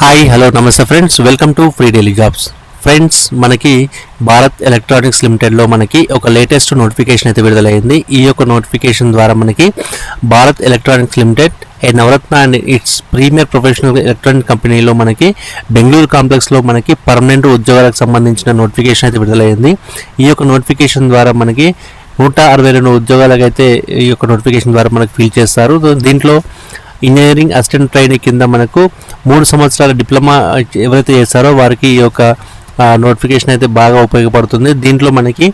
Hi hello నమస్తే friends, welcome to free daily jobs. Friends, మనకి Bharat electronics లిమిటెడ్లో మనకి ఒక లేటెస్ట్ నోటిఫికేషన్ అయితే విడుదలైంది. ఈ యొక్క నోటిఫికేషన్ ద్వారా మనకి Bharat electronics limited a Navratna and it's premier professional electronic కంపెనీలో మనకి బెంగళూరు కాంప్లెక్స్లో మనకి పర్మనెంట్ ఉద్యోగాలకు సంబంధించిన నోటిఫికేషన్ అయితే విడుదలైంది. ఈ యొక్క నోటిఫికేషన్ ద్వారా మనకి 162 ఉద్యోగాలకు అయితే ఈ యొక్క నోటిఫికేషన్ ద్వారా మనకి ఫిల్ చేస్తారు. దీంట్లో ఇంజనీరింగ్ అసిస్టెంట్ ట్రైనింగ్ కింద మనకు 3 సంవత్సరాల డిప్లొమా ఎవరైతే చేస్తారో వారికి ఈ యొక్క నోటిఫికేషన్ అయితే బాగా ఉపయోగపడుతుంది. దీంట్లో మనకి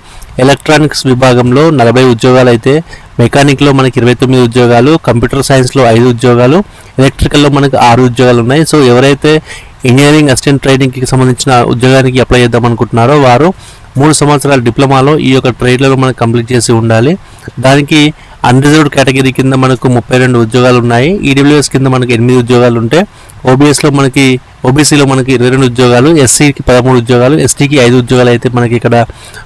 ఎలక్ట్రానిక్స్ విభాగంలో 40 ఉద్యోగాలు అయితే, మెకానిక్లో మనకి 29 ఉద్యోగాలు, కంప్యూటర్ సైన్స్లో 5 ఉద్యోగాలు, ఎలక్ట్రికల్లో మనకు 6 ఉద్యోగాలు ఉన్నాయి. సో ఎవరైతే ఇంజనీరింగ్ అసిస్టెంట్ ట్రైనింగ్కి సంబంధించిన ఉద్యోగానికి అప్లై చేద్దాం అనుకుంటున్నారో వారు 3 సంవత్సరాల డిప్లొమాలో ఈ యొక్క ట్రేడ్లలో మనకు కంప్లీట్ చేసి ఉండాలి. దానికి అన్రిజర్వ్డ్ కేటగిరీ కింద మనకు 32 ఉద్యోగాలు ఉన్నాయి. ఈడబ్ల్యూఎస్ కింద మనకి 8 ఉద్యోగాలు ఉంటాయి. ఓబీసీలో మనకి 22 ఉద్యోగాలు, ఎస్సీకి 13 ఉద్యోగాలు, ఎస్టీకి 5 ఉద్యోగాలు అయితే మనకి ఇక్కడ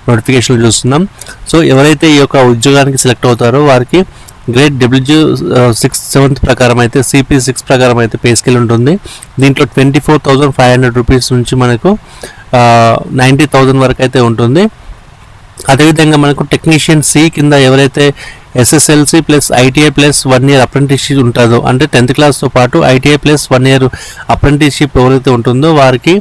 నోటిఫికేషన్లు చూస్తున్నాం. సో ఎవరైతే ఈ యొక్క ఉద్యోగానికి సెలెక్ట్ అవుతారో వారికి గ్రేడ్ W7 ప్రకారం అయితే CP6 ప్రకారం అయితే పే స్కేల్ ఉంటుంది. దీంట్లో 24,500 రూపీస్ నుంచి మనకు 90,000 వరకు అయితే ఉంటుంది. అదేవిధంగా మనకు టెక్నీషియన్ సి కింద ఎవరైతే SSLC plus ITI plus 1 year apprenticeship ఉంటుందో, అంటే 10th క్లాస్తో పాటు ITI ప్లస్ 1 ఇయర్ అప్రెంటిస్షిప్ ఎవరైతే ఉంటుందో వారికి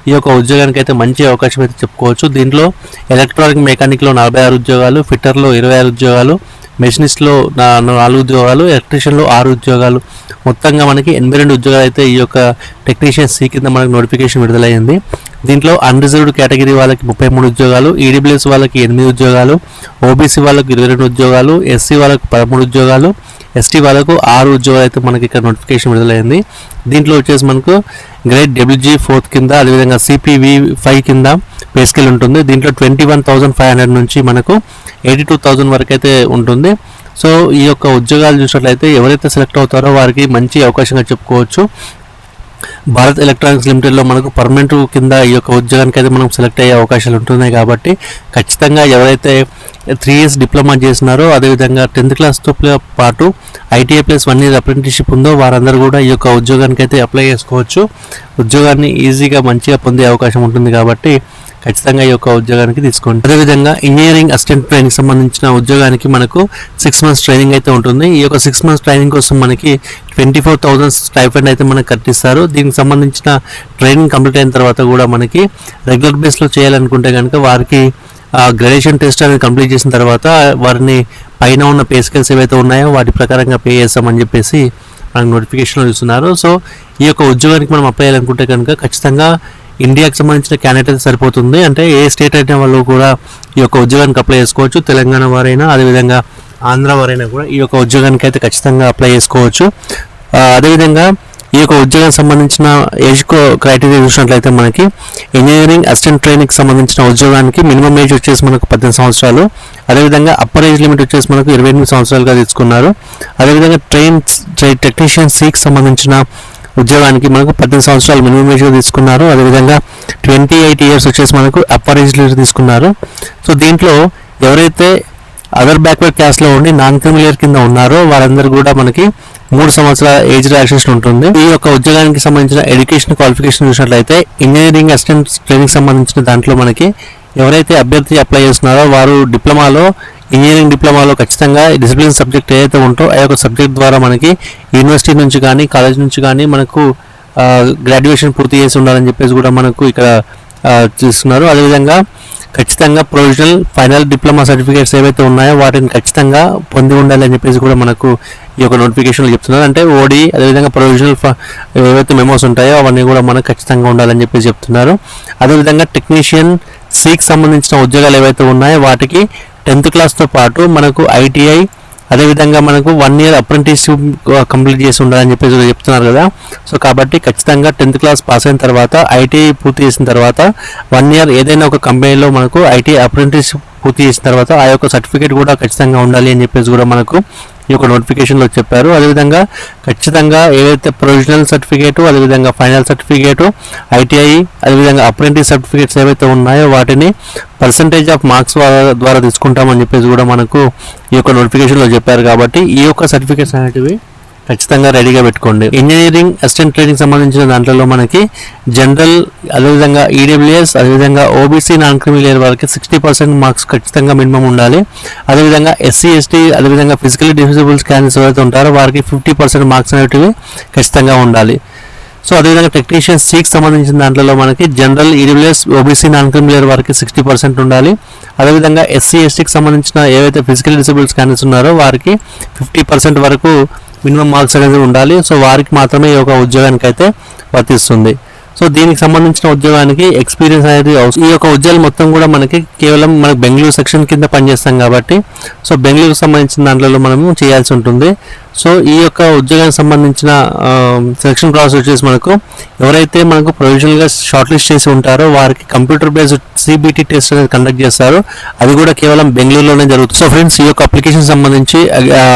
ఈ యొక్క ఉద్యోగానికి అయితే మంచి అవకాశం అయితే చెప్పుకోవచ్చు. దీంట్లో ఎలక్ట్రానిక్ మెకానిక్లో 46 ఉద్యోగాలు, ఫిట్టర్లో 26 ఉద్యోగాలు, మెషినిస్ట్లో 4 ఉద్యోగాలు, ఎలక్ట్రీషియన్లో 6 ఉద్యోగాలు, మొత్తంగా మనకి 82 ఉద్యోగాలు అయితే ఈ యొక్క టెక్నీషియన్ సి కింద మనకు నోటిఫికేషన్ విడుదలైంది. దీంట్లో అన్రిజర్వ్డ్ కేటగిరీ వాళ్ళకి 33 ఉద్యోగాలు, ఈడబ్ల్యూఎస్ వాళ్ళకి 8 ఉద్యోగాలు, ఓబీసీ వాళ్ళకి 22 ఉద్యోగాలు, ఎస్సీ వాళ్ళకి 13 ఉద్యోగాలు, ఎస్టీ వాళ్ళకు 6 ఉద్యోగాలు అయితే మనకి ఇక్కడ నోటిఫికేషన్ విడుదలైంది. దీంట్లో వచ్చేసి మనకు గ్రేడ్ WG4 కింద, అదేవిధంగా CPV5 కింద పే స్కేల్ ఉంటుంది. దీంట్లో 21,500 నుంచి మనకు 82,000 వరకు అయితే ఉంటుంది. సో ఈ యొక్క ఉద్యోగాలు చూసినట్లయితే ఎవరైతే సెలెక్ట్ అవుతారో వారికి మంచి అవకాశంగా చెప్పుకోవచ్చు. భారత్ ఎలక్ట్రానిక్స్ లిమిటెడ్లో మనకు పర్మనెంట్ కింద ఈ యొక్క ఉద్యోగానికి అయితే మనం సెలెక్ట్ అయ్యే అవకాశాలు ఉంటున్నాయి. కాబట్టి ఖచ్చితంగా ఎవరైతే 3 ఇయర్స్ డిప్లొమా చేసినారో, అదేవిధంగా 10th క్లాస్తో పాటు ITI ప్లస్ 1 ఇయర్ అప్రెంటిస్షిప్ ఉందో వారందరూ కూడా ఈ యొక్క ఉద్యోగానికి అయితే అప్లై చేసుకోవచ్చు. ఉద్యోగాన్ని ఈజీగా మంచిగా పొందే అవకాశం ఉంటుంది కాబట్టి ఖచ్చితంగా ఈ యొక్క ఉద్యోగానికి తీసుకోండి. అదేవిధంగా ఇంజనీరింగ్ అసిస్టెంట్ ట్రైనింగ్ సంబంధించిన ఉద్యోగానికి మనకు 6 మంత్స్ ట్రైనింగ్ అయితే ఉంటుంది. ఈ యొక్క 6 మంత్స్ ట్రైనింగ్ కోసం మనకి 24,000 స్టైఫండ్ అయితే మనకు కట్టిస్తారు. దీనికి సంబంధించిన ట్రైనింగ్ కంప్లీట్ అయిన తర్వాత కూడా మనకి రెగ్యులర్ బేస్లో చేయాలనుకుంటే కనుక వారికి గ్రాడ్యుయేషన్ టెస్ట్ అనేది కంప్లీట్ చేసిన తర్వాత వారిని పైన ఉన్న పే స్కేల్స్ ఏవైతే ఉన్నాయో వాటి ప్రకారంగా పే చేస్తామని చెప్పేసి మనకు నోటిఫికేషన్లో ఇస్తున్నారు. సో ఈ యొక్క ఉద్యోగానికి మనం అప్లై చేయాలనుకుంటే కనుక ఖచ్చితంగా ఇండియాకి సంబంధించిన క్యాండిడేట్ అయితే సరిపోతుంది. అంటే ఏ స్టేట్ అయిన వాళ్ళు కూడా ఈ యొక్క ఉద్యోగానికి అప్లై చేసుకోవచ్చు. తెలంగాణ వారైనా, అదేవిధంగా ఆంధ్ర వారైనా కూడా ఈ యొక్క ఉద్యోగానికి అయితే ఖచ్చితంగా అప్లై చేసుకోవచ్చు. అదేవిధంగా ఈ యొక్క ఉద్యోగానికి సంబంధించిన ఏజ్ క్రైటీరియా చూసినట్లయితే మనకి ఇంజనీరింగ్ అసిస్టెంట్ ట్రైనింగ్కి సంబంధించిన ఉద్యోగానికి మినిమం ఏజ్ వచ్చేసి మనకు 18 సంవత్సరాలు, అదేవిధంగా అప్పర్ ఏజ్ లిమిట్ వచ్చేసి మనకు 28 సంవత్సరాలుగా తీసుకున్నారు. అదేవిధంగా టెక్నీషియన్ సికి సంబంధించిన ఉద్యోగానికి మనకు 18 సంవత్సరాలు మినిమం ఏజ్గా తీసుకున్నారు. అదేవిధంగా 28 ఇయర్స్ వచ్చేసి మనకు అప్పర్ ఏజ్ లిమిట్ తీసుకున్నారు. సో దీంట్లో ఎవరైతే అదర్ బ్యాక్వర్డ్ క్లాస్లో ఉండి నాన్ క్రిమిలియర్ కింద ఉన్నారో వారందరూ కూడా మనకి 3 సంవత్సరాల ఏజ్ రిలాక్సేషన్ ఉంటుంది. ఈ యొక్క ఉద్యోగానికి సంబంధించిన ఎడ్యుకేషన్ క్వాలిఫికేషన్ చూసినట్లయితే ఇంజనీరింగ్ అసిస్టెంట్ ట్రైనింగ్ సంబంధించిన దాంట్లో మనకి ఎవరైతే అభ్యర్థి అప్లై చేస్తున్నారో వారు ఇంజనీరింగ్ డిప్లొమాలో ఖచ్చితంగా డిసిప్లిన్ సబ్జెక్ట్ ఏదైతే ఉంటో ఆ యొక్క సబ్జెక్ట్ ద్వారా మనకి యూనివర్సిటీ నుంచి కానీ కాలేజ్ నుంచి కానీ మనకు గ్రాడ్యుయేషన్ పూర్తి చేసి ఉండాలని చెప్పేసి కూడా మనకు ఇక్కడ చూస్తున్నారు. అదేవిధంగా ఖచ్చితంగా ప్రొవిజనల్, ఫైనల్ డిప్లొమా సర్టిఫికేట్స్ ఏవైతే ఉన్నాయో వాటిని ఖచ్చితంగా పొంది ఉండాలి అని చెప్పేసి కూడా మనకు ఈ యొక్క నోటిఫికేషన్లో చెప్తున్నారు. అంటే ఓడి, అదేవిధంగా ప్రొవిజనల్ ఏవైతే మెమోస్ ఉంటాయో అవన్నీ కూడా మనకు ఖచ్చితంగా ఉండాలని చెప్పేసి చెప్తున్నారు. అదేవిధంగా టెక్నీషియన్ సికి సంబంధించిన ఉద్యోగాలు ఏవైతే ఉన్నాయో వాటికి 10th క్లాస్తో పాటు మనకు ITI, అదేవిధంగా మనకు 1 ఇయర్ అప్రెంటిస్షిప్ కంప్లీట్ చేసి ఉండాలని చెప్పేసి చెప్తున్నారు కదా. సో కాబట్టి ఖచ్చితంగా 10th క్లాస్ పాస్ అయిన తర్వాత ITI పూర్తి చేసిన తర్వాత 1 ఇయర్ ఏదైనా ఒక కంపెనీలో మనకు ITI అప్రెంటిస్షిప్ పూర్తి చేసిన తర్వాత ఆ యొక్క సర్టిఫికేట్ కూడా ఖచ్చితంగా ఉండాలి అని చెప్పేసి కూడా మనకు ఈ యొక్క నోటిఫికేషన్లో చెప్పారు. అదేవిధంగా ఖచ్చితంగా ఏదైతే ప్రొవిజనల్ సర్టిఫికేటు, అదేవిధంగా ఫైనల్ సర్టిఫికేటు, ITI, అదేవిధంగా అప్రెంటిస్ సర్టిఫికేట్స్ ఏవైతే ఉన్నాయో వాటిని పర్సంటేజ్ ఆఫ్ మార్క్స్ ద్వారా తీసుకుంటామని చెప్పేసి కూడా మనకు ఈ యొక్క నోటిఫికేషన్లో చెప్పారు. కాబట్టి ఈ యొక్క సర్టిఫికేట్స్ అనేటివి ఖచ్చితంగా రెడీగా పెట్టుకోండి. ఇంజనీరింగ్ అసిస్టెంట్ ట్రైనింగ్ సంబంధించిన దాంట్లో మనకి జనరల్, అదేవిధంగా ఈడబ్ల్యూఎస్, అదేవిధంగా ఓబీసీ నాన్ క్రిమి లేయర్ వారికి 60% మార్క్స్ ఖచ్చితంగా మినిమం ఉండాలి. అదేవిధంగా ఎస్సీ ఎస్టీ, అదేవిధంగా ఫిజికల్లీ డిసేబుల్స్ క్యాండిడేట్స్ ఎవరైతే ఉంటారో వారికి 50% మార్క్స్ అనేటివి ఖచ్చితంగా ఉండాలి. సో అదేవిధంగా టెక్నీషియన్ సికి సంబంధించిన దాంట్లో మనకి జనరల్, ఈడబ్ల్యూఎస్, ఓబీసీ నాన్ క్రిమి లేయర్ వారికి 60% ఉండాలి. అదేవిధంగా ఎస్సీ ఎస్టీకి సంబంధించిన ఏవైతే ఫిజికల్ డిసేబుల్స్ క్యాండిడేట్స్ ఉన్నారో వారికి 50% వరకు మినిమం మార్క్స్ అనేది ఉండాలి. సో వారికి మాత్రమే ఈ యొక్క ఉద్యోగానికి అయితే వర్తిస్తుంది. సో దీనికి సంబంధించిన ఉద్యోగానికి ఎక్స్పీరియన్స్ అనేది అవసరం. ఈ యొక్క ఉద్యోగాలు మొత్తం కూడా మనకి కేవలం మనకి బెంగళూరు సెక్షన్ కింద పనిచేస్తాం కాబట్టి సో బెంగళూరుకు సంబంధించిన దాంట్లో మనము చేయాల్సి ఉంటుంది. సో ఈ యొక్క ఉద్యోగానికి సంబంధించిన సెలక్షన్ ప్రాసెస్ వచ్చేసి మనకు ఎవరైతే మనకు ప్రొవిజనల్గా షార్ట్ లిస్ట్ చేసి ఉంటారో వారికి కంప్యూటర్ బేస్డ్ సిబిటి టెస్ట్ అనేది కండక్ట్ చేస్తారు. అది కూడా కేవలం బెంగళూరులోనే జరుగుతుంది. సో ఫ్రెండ్స్, ఈ యొక్క అప్లికేషన్ సంబంధించి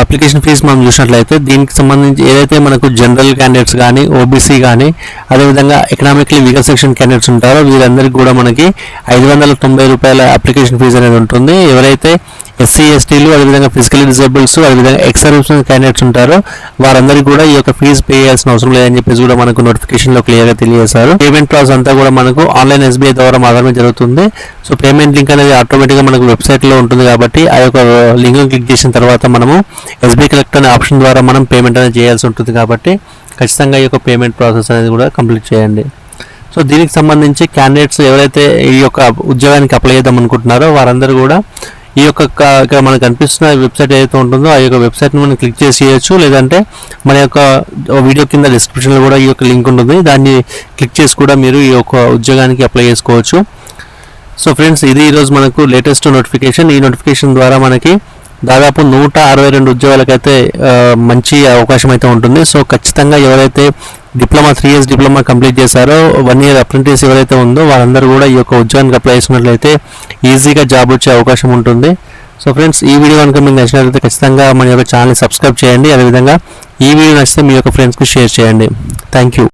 అప్లికేషన్ ఫీజు మనం చూసినట్లయితే దీనికి సంబంధించి ఏదైతే మనకు జనరల్ క్యాండిడేట్స్ కానీ, ఓబీసీ కానీ, అదేవిధంగా ఎకనామికలీ వీకర్ సెక్షన్ క్యాండిడేట్స్ ఉంటారో వీరందరికీ కూడా మనకి 590 రూపాయల అప్లికేషన్ ఫీజు అనేది ఉంటుంది. ఎవరైతే ఎస్సీ ఎస్టీలు, అదేవిధంగా ఫిజికల్లీ డిసేబుల్స్, అదేవిధంగా ఎక్స్ సర్వీస్ క్యాండిడేట్స్ ఉంటారో వారందరికీ కూడా ఈ యొక్క ఫీజు పే చేయాల్సిన అవసరం లేదని చెప్పేసి కూడా మనకు నోటిఫికేషన్లో క్లియర్గా తెలియజేశారు. పేమెంట్ ప్రాసెస్ అంతా కూడా మనకు ఆన్లైన్ ఎస్బీఐ ద్వారా మాత్రమే జరుగుతుంది. సో పేమెంట్ లింక్ అనేది ఆటోమేటిక్గా మనకు వెబ్సైట్లో ఉంటుంది కాబట్టి ఆ యొక్క లింక్ క్లిక్ చేసిన తర్వాత మనము ఎస్బీఐ కలెక్ట్ అనే ఆప్షన్ ద్వారా మనం పేమెంట్ అనేది చేయాల్సి ఉంటుంది కాబట్టి ఖచ్చితంగా ఈ యొక్క పేమెంట్ ప్రాసెస్ అనేది కూడా కంప్లీట్ చేయండి. సో దీనికి సంబంధించి క్యాండిడేట్స్ ఎవరైతే ఈ యొక్క ఉద్యోగానికి అప్లై చేద్దాం అనుకుంటున్నారో వారందరూ కూడా ఈ యొక్క ఇక్కడ మనకు కనిపిస్తున్న వెబ్సైట్ ఏదైతే ఉంటుందో ఆ యొక్క వెబ్సైట్ని మనం క్లిక్ చేసి చేయొచ్చు, లేదంటే మన యొక్క వీడియో కింద డిస్క్రిప్షన్లో కూడా ఈ యొక్క లింక్ ఉంటుంది, దాన్ని క్లిక్ చేసి కూడా మీరు ఈ యొక్క ఉద్యోగానికి అప్లై చేసుకోవచ్చు. సో ఫ్రెండ్స్, ఇది ఈరోజు మనకు లేటెస్ట్ నోటిఫికేషన్. ఈ నోటిఫికేషన్ ద్వారా మనకి దాదాపు 162 ఉద్యోగాలకైతే మంచి అవకాశం అయితే ఉంటుంది. సో ఖచ్చితంగా ఎవరైతే డిప్లొమా 3 years డిప్లొమా కంప్లీట్ చేశారో 1 year అప్రెంటిస్ ఎవరైతే ఉందో వారందరూ కూడా ఈ యొక్క ఉద్యోగానికి అప్లై చేసుకున్నట్లయితే ఈజీగా జాబ్ వచ్చే అవకాశం ఉంటుంది. సో ఫ్రెండ్స్, ఈ వీడియో కనుక మీకు నచ్చినట్లయితే ఖచ్చితంగా మన యొక్క ఛానల్ని సబ్స్క్రైబ్ చేయండి. అదేవిధంగా ఈ వీడియో నచ్చితే మీ యొక్క ఫ్రెండ్స్కి షేర్ చేయండి. Thank you.